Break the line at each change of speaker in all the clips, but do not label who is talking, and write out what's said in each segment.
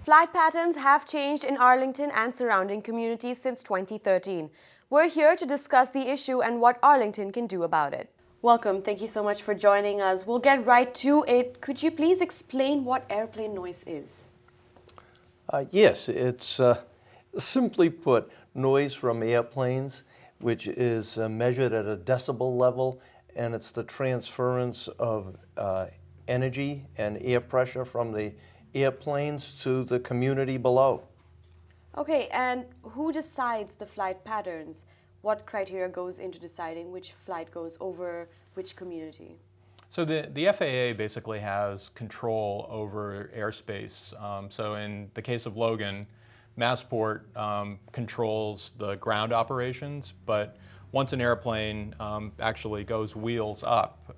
Flight patterns have changed in Arlington and surrounding communities since 2013. We're here to discuss the issue and what Arlington can do about it. Welcome. Thank you so much for joining us. We'll get right to it. Could you please explain what airplane noise is?
Yes, it's simply put, noise from airplanes, which is measured at a decibel level, and it's the transference of energy and air pressure from the airplanes to the community below.
Okay, and who decides the flight patterns? What criteria goes into deciding which flight goes over which community?
So the FAA basically has control over airspace. So in the case of Logan, Massport controls the ground operations, but once an airplane actually goes wheels up,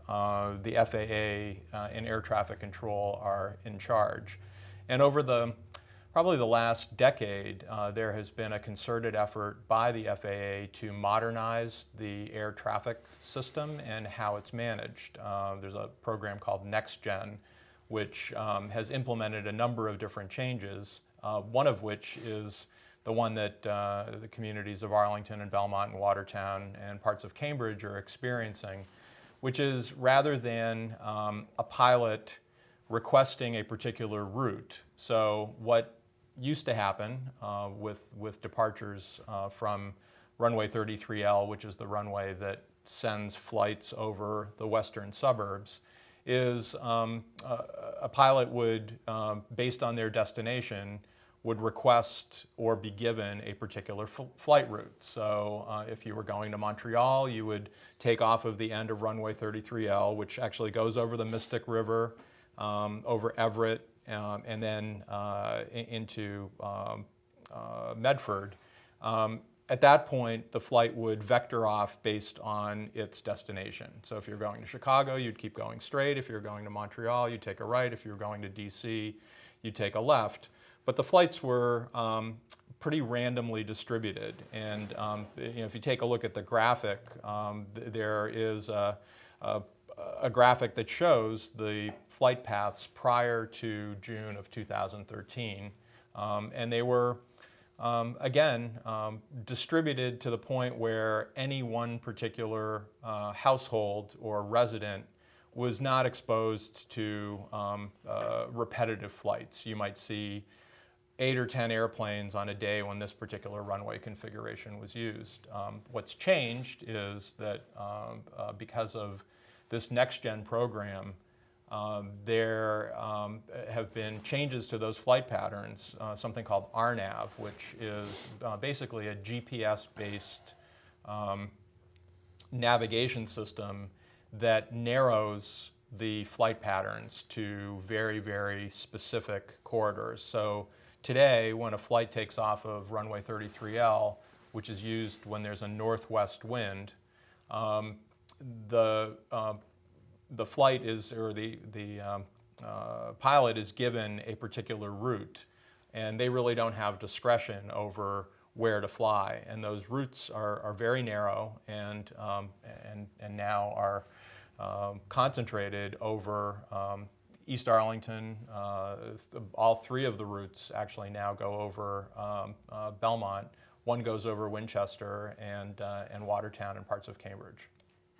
the FAA and air traffic control are in charge. And over probably the last decade, there has been a concerted effort by the FAA to modernize the air traffic system and how it's managed. There's a program called NextGen, which has implemented a number of different changes, one of which is the one that the communities of Arlington and Belmont and Watertown and parts of Cambridge are experiencing, which is rather than a pilot requesting a particular route. So what used to happen with departures from runway 33L, which is the runway that sends flights over the western suburbs, is a pilot would, based on their destination, would request or be given a particular flight route. So if you were going to Montreal, you would take off of the end of runway 33L, which actually goes over the Mystic River, over Everett, and then into Medford. At that point, the flight would vector off based on its destination. So if you're going to Chicago, you'd keep going straight. If you're going to Montreal, you'd take a right. If you're going to DC, you'd take a left. But the flights were pretty randomly distributed. And if you take a look at the graphic, there is a graphic that shows the flight paths prior to June of 2013. And they were, again, distributed to the point where any one particular household or resident was not exposed to repetitive flights. You might see 8 or 10 airplanes on a day when this particular runway configuration was used. What's changed is that because of this NextGen program, there have been changes to those flight patterns, something called RNAV, which is basically a GPS-based navigation system that narrows the flight patterns to very, very specific corridors. So today, when a flight takes off of runway 33L, which is used when there's a northwest wind, the flight is, or the pilot is given a particular route, and they really don't have discretion over where to fly. And those routes are very narrow and now are concentrated over East Arlington. All 3 of the routes actually now go over Belmont. One goes over Winchester and Watertown and parts of Cambridge.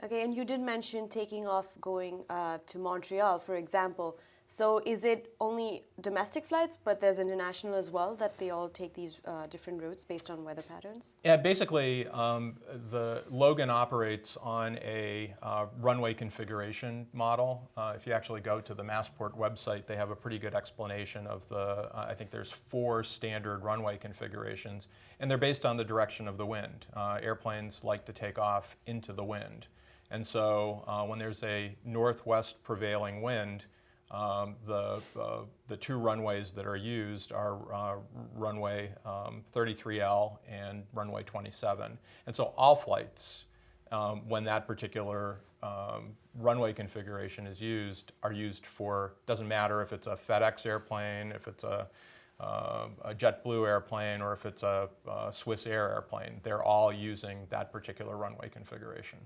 Okay, and you did mention taking off going to Montreal, for example. So is it only domestic flights, but there's international as well, that they all take these different routes based on weather patterns?
Yeah, basically, the Logan operates on a runway configuration model. If you actually go to the Massport website, they have a pretty good explanation of I think there's 4 standard runway configurations, and they're based on the direction of the wind. Airplanes like to take off into the wind. And so when there's a northwest prevailing wind, the 2 runways that are used are runway 33L and runway 27. And so all flights, when that particular runway configuration is used, are used for, doesn't matter if it's a FedEx airplane, if it's a JetBlue airplane, or if it's a Swiss Air airplane. They're all using that particular runway configuration.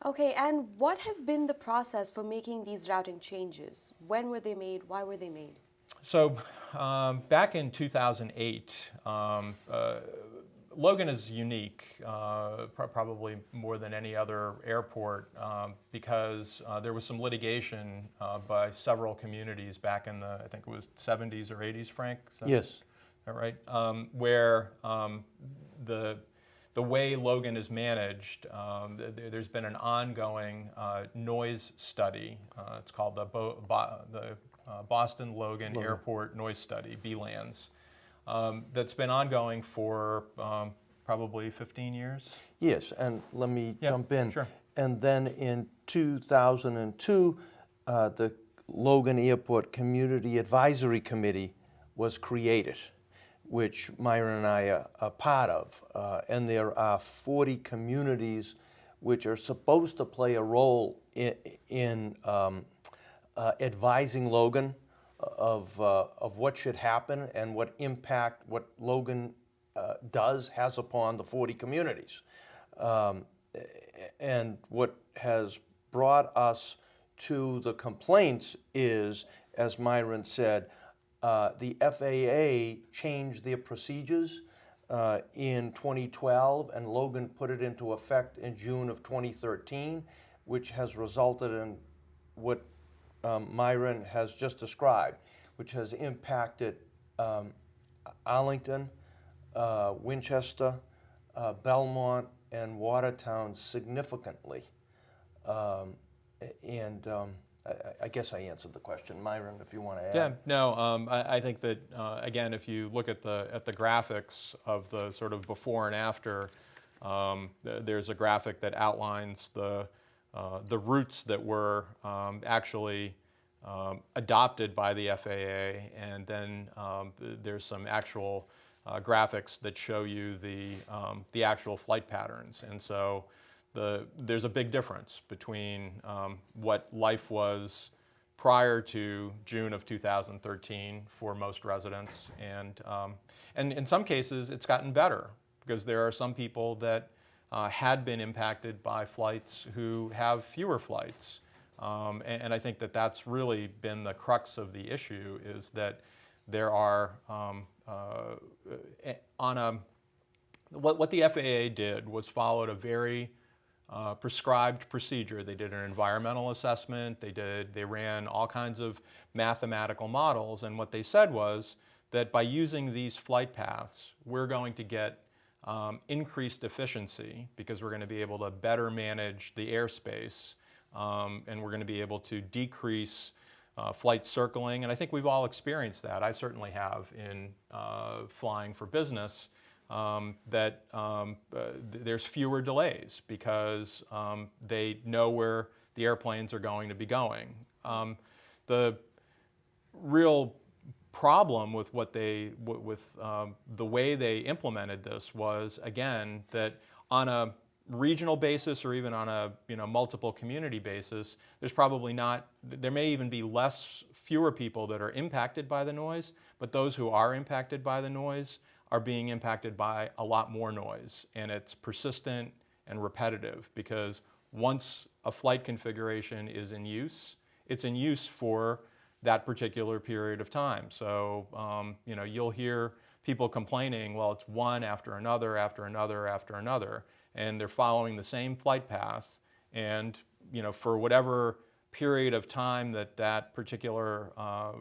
Okay, and what has been the process for making these routing changes? When were they made? Why were they made?
So back in 2008, Logan is unique, probably more than any other airport, because there was some litigation by several communities back in the, I think it was 70s or 80s, Frank?
Yes.
Is that right? Where the way Logan is managed, there's been an ongoing noise study. It's called the Boston Logan Airport Noise Study, BLANS. That's been ongoing for probably 15 years.
Yes, and let me jump in.
Sure.
And then in 2002, the Logan Airport Community Advisory Committee was created, which Myron and I are a part of. And there are 40 communities which are supposed to play a role in advising Logan of what should happen and what impact what Logan has upon the 40 communities. And what has brought us to the complaints is, as Myron said, the FAA changed their procedures in 2012, and Logan put it into effect in June of 2013, which has resulted in what Myron has just described, which has impacted Arlington, Winchester, Belmont, and Watertown significantly. I guess I answered the question. Myron, if you want to add.
Yeah, no, I think that, again, if you look at the graphics of the sort of before and after, there's a graphic that outlines the routes that were actually adopted by the FAA, and then there's some actual graphics that show you the actual flight patterns. And so there's a big difference between what life was prior to June of 2013 for most residents, and in some cases it's gotten better, because there are some people that had been impacted by flights who have fewer flights. And I think that that's really been the crux of the issue, is that there are, what the FAA did was followed a very prescribed procedure. They did an environmental assessment, they ran all kinds of mathematical models, and what they said was that by using these flight paths, we're going to get increased efficiency, because we're going to be able to better manage the airspace, and we're going to be able to decrease flight circling. And I think we've all experienced that. I certainly have in flying for business, that there's fewer delays because they know where the airplanes are going to be going. The real problem with the way they implemented this was, again, that on a regional basis or even on a multiple community basis, there may even be fewer people that are impacted by the noise, but those who are impacted by the noise are being impacted by a lot more noise, and it's persistent and repetitive, because once a flight configuration is in use, it's in use for that particular period of time. So you'll hear people complaining, well, it's one after another, after another, after another, and they're following the same flight path, and for whatever period of time that particular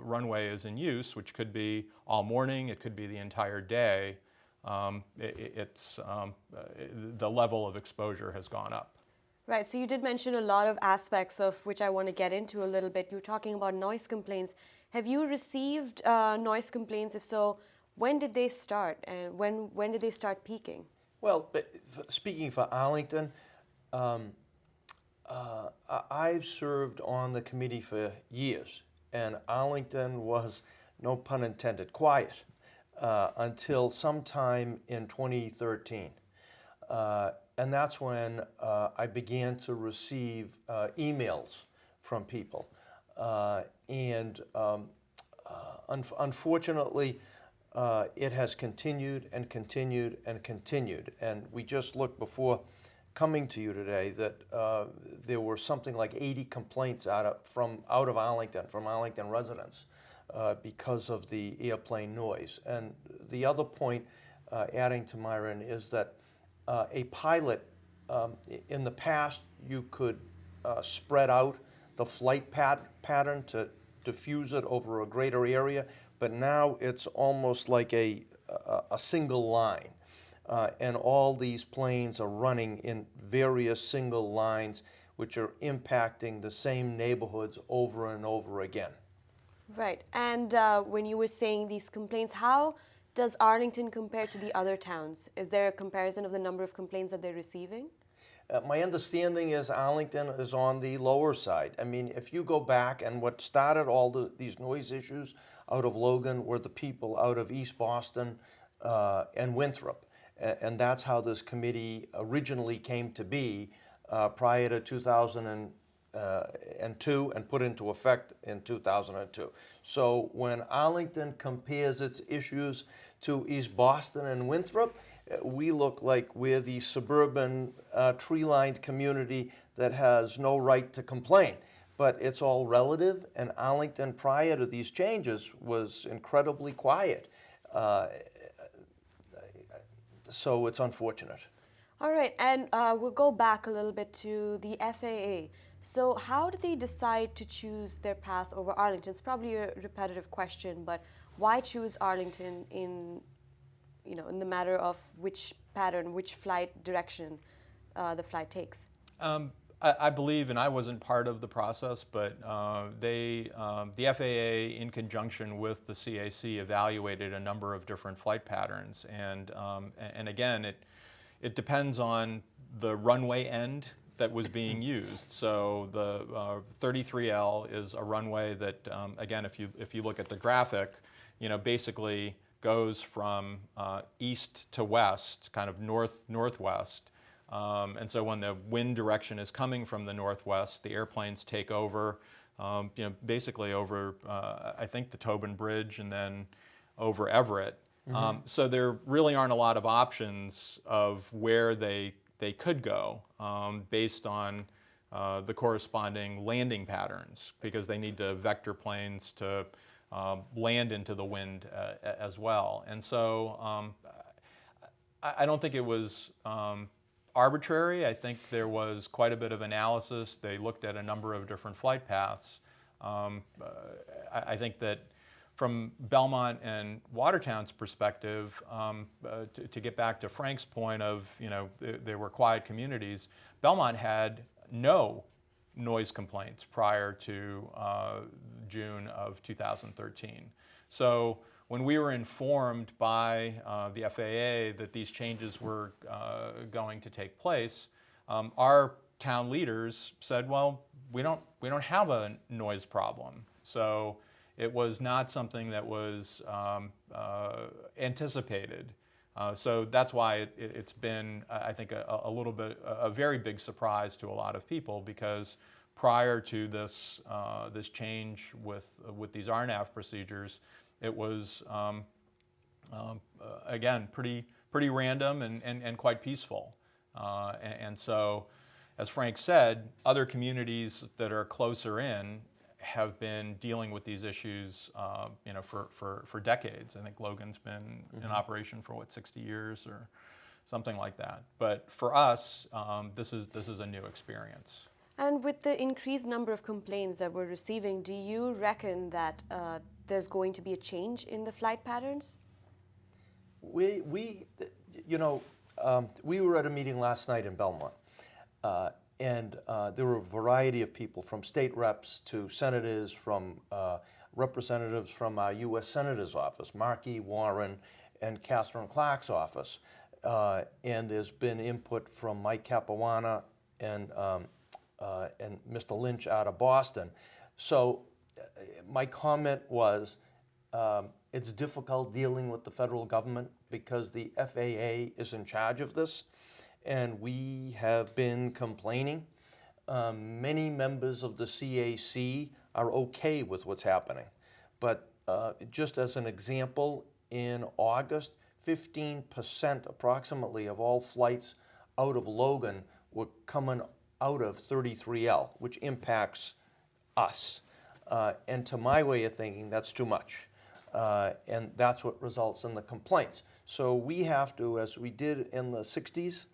runway is in use, which could be all morning, it could be the entire day, the level of exposure has gone up.
Right, so you did mention a lot of aspects of which I want to get into a little bit. You were talking about noise complaints. Have you received noise complaints? If so, when did they start, and when did they start peaking?
Well, speaking for Arlington, I've served on the committee for years, and Arlington was, no pun intended, quiet until sometime in 2013. And that's when I began to receive emails from people. Unfortunately, it has continued and continued and continued. And we just looked before coming to you today that there were something like 80 complaints out of Arlington, from Arlington residents, because of the airplane noise. And the other point, adding to Myron, is that a pilot, in the past, you could spread out the flight pattern to diffuse it over a greater area, but now it's almost like a single line. And all these planes are running in various single lines, which are impacting the same neighborhoods over and over again.
Right. And when you were saying these complaints, how does Arlington compare to the other towns? Is there a comparison of the number of complaints that they're receiving?
My understanding is Arlington is on the lower side. I mean, if you go back, and what started all these noise issues out of Logan were the people out of East Boston and Winthrop. And that's how this committee originally came to be prior to 2002 and put into effect in 2002. So when Arlington compares its issues to East Boston and Winthrop, we look like we're the suburban tree-lined community that has no right to complain. But it's all relative, and Arlington prior to these changes was incredibly quiet. So it's unfortunate.
All right, and we'll go back a little bit to the FAA. So how did they decide to choose their path over Arlington? It's probably a repetitive question, but why choose Arlington in the matter of which pattern, which flight direction the flight takes?
I believe, and I wasn't part of the process, but the FAA, in conjunction with the CAC, evaluated a number of different flight patterns, and again, it depends on the runway end that was being used. So the 33L is a runway that, again, if you look at the graphic, basically goes from east to west, kind of northwest. And so when the wind direction is coming from the northwest, the airplanes take over, basically over, I think, the Tobin Bridge and then over Everett. Mm-hmm. So there really aren't a lot of options of where they could go based on the corresponding landing patterns, because they need to vector planes to land into the wind as well. And so I don't think it was arbitrary. I think there was quite a bit of analysis. They looked at a number of different flight paths. I think that from Belmont and Watertown's perspective, to get back to Frank's point of, there were quiet communities, Belmont had no noise complaints prior to June of 2013. So when we were informed by the FAA that these changes were going to take place, our town leaders said, well, we don't have a noise problem. So it was not something that was anticipated. So that's why it's been, I think, a very big surprise to a lot of people, because prior to this this change with these RNAV procedures, it was again pretty random and quite peaceful. And so, as Frank said, other communities that are closer in have been dealing with these issues, for decades. I think Logan's been in operation for 60 years or something like that. But for us, this is a new experience.
And with the increased number of complaints that we're receiving, do you reckon that there's going to be a change in the flight patterns?
We were at a meeting last night in Belmont. And there were a variety of people, from state reps to senators, from representatives from our U.S. Senator's office, Markey, Warren, and Catherine Clark's office. And there's been input from Mike Capuana and Mr. Lynch out of Boston. So my comment was, it's difficult dealing with the federal government because the FAA is in charge of this. And we have been complaining. Many members of the CAC are okay with what's happening. But just as an example, in August, 15% approximately of all flights out of Logan were coming out of 33L, which impacts us. And to my way of thinking, that's too much. And that's what results in the complaints. So we have to, as we did in the 60s,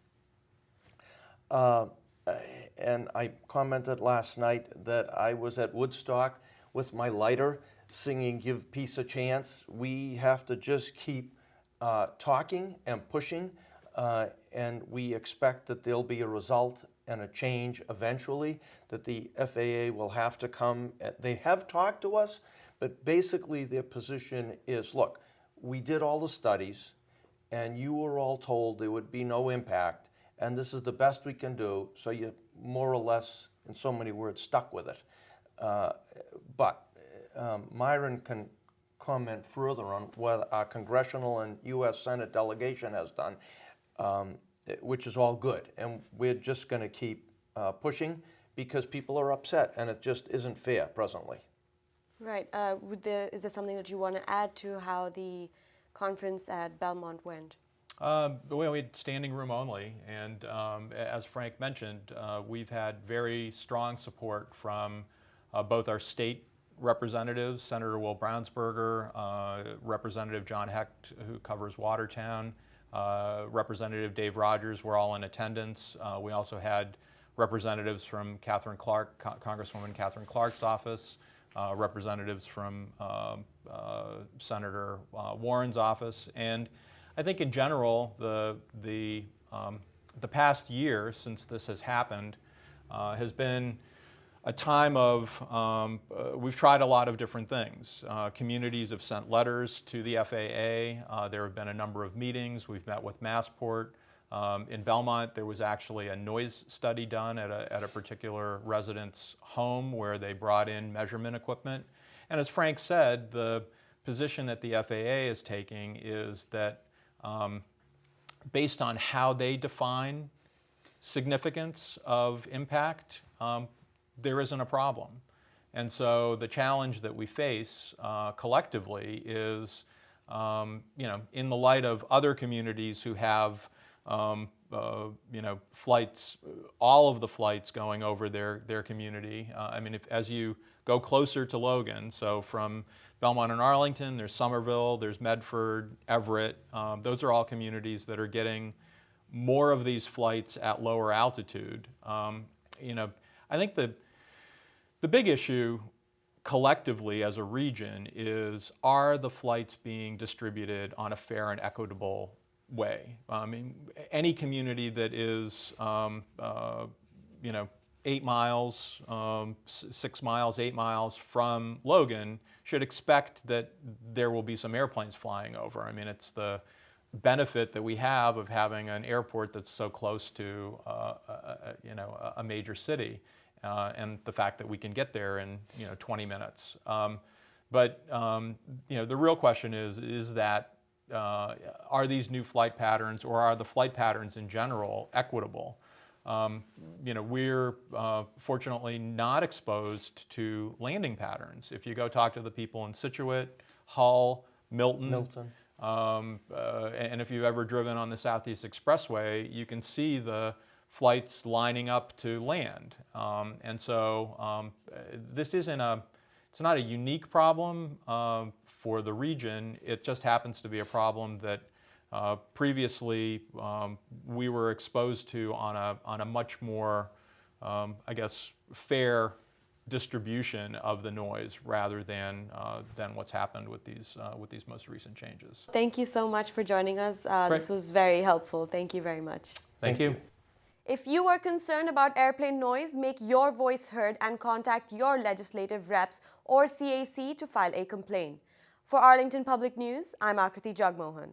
and I commented last night that I was at Woodstock with my lighter singing "Give Peace a Chance." We have to just keep talking and pushing, and we expect that there'll be a result and a change eventually, that the FAA will have to come. They have talked to us, but basically their position is, look, we did all the studies, and you were all told there would be no impact, and this is the best we can do, so you more or less, in so many words, stuck with it. But Myron can comment further on what our congressional and U.S. Senate delegation has done, which is all good. And we're just going to keep pushing because people are upset, and it just isn't fair presently.
Right. Is there something that you want to add to how the conference at Belmont went?
We had standing room only, and as Frank mentioned, we've had very strong support from both our state representatives, Senator Will Brownsberger, Representative John Hecht, who covers Watertown, Representative Dave Rogers were all in attendance. We also had representatives from Congresswoman Catherine Clark's office, representatives from Senator Warren's office, and I think in general the past year since this has happened has been a time of, we've tried a lot of different things. Communities have sent letters to the FAA. There have been a number of meetings. We've met with Massport. In Belmont, there was actually a noise study done at a particular resident's home where they brought in measurement equipment. And as Frank said, the position that the FAA is taking is that based on how they define significance of impact, there isn't a problem. And so the challenge that we face collectively is, in the light of other communities who have, flights, all of the flights going over their community. As you go closer to Logan, so from Belmont and Arlington, there's Somerville, there's Medford, Everett. Those are all communities that are getting more of these flights at lower altitude. I think the big issue collectively as a region is, are the flights being distributed on a fair and equitable way? Any community that is, 8 miles, 6 miles, 8 miles from Logan should expect that there will be some airplanes flying over. It's the benefit that we have of having an airport that's so close to, a major city, and the fact that we can get there in, 20 minutes. The real question is that are these new flight patterns, or are the flight patterns in general equitable? We're fortunately not exposed to landing patterns. If you go talk to the people in Scituate, Hull, Milton. And if you've ever driven on the Southeast Expressway, you can see the flights lining up to land. This it's not a unique problem for the region. It just happens to be a problem that previously we were exposed to on a much more, fair distribution of the noise rather than what's happened with these most recent changes.
Thank you so much for joining us. This was very helpful. Thank you very much.
Thank you.
If you are concerned about airplane noise, make your voice heard and contact your legislative reps or CAC to file a complaint. For Arlington Public News, I'm Aakruti Jagmohan.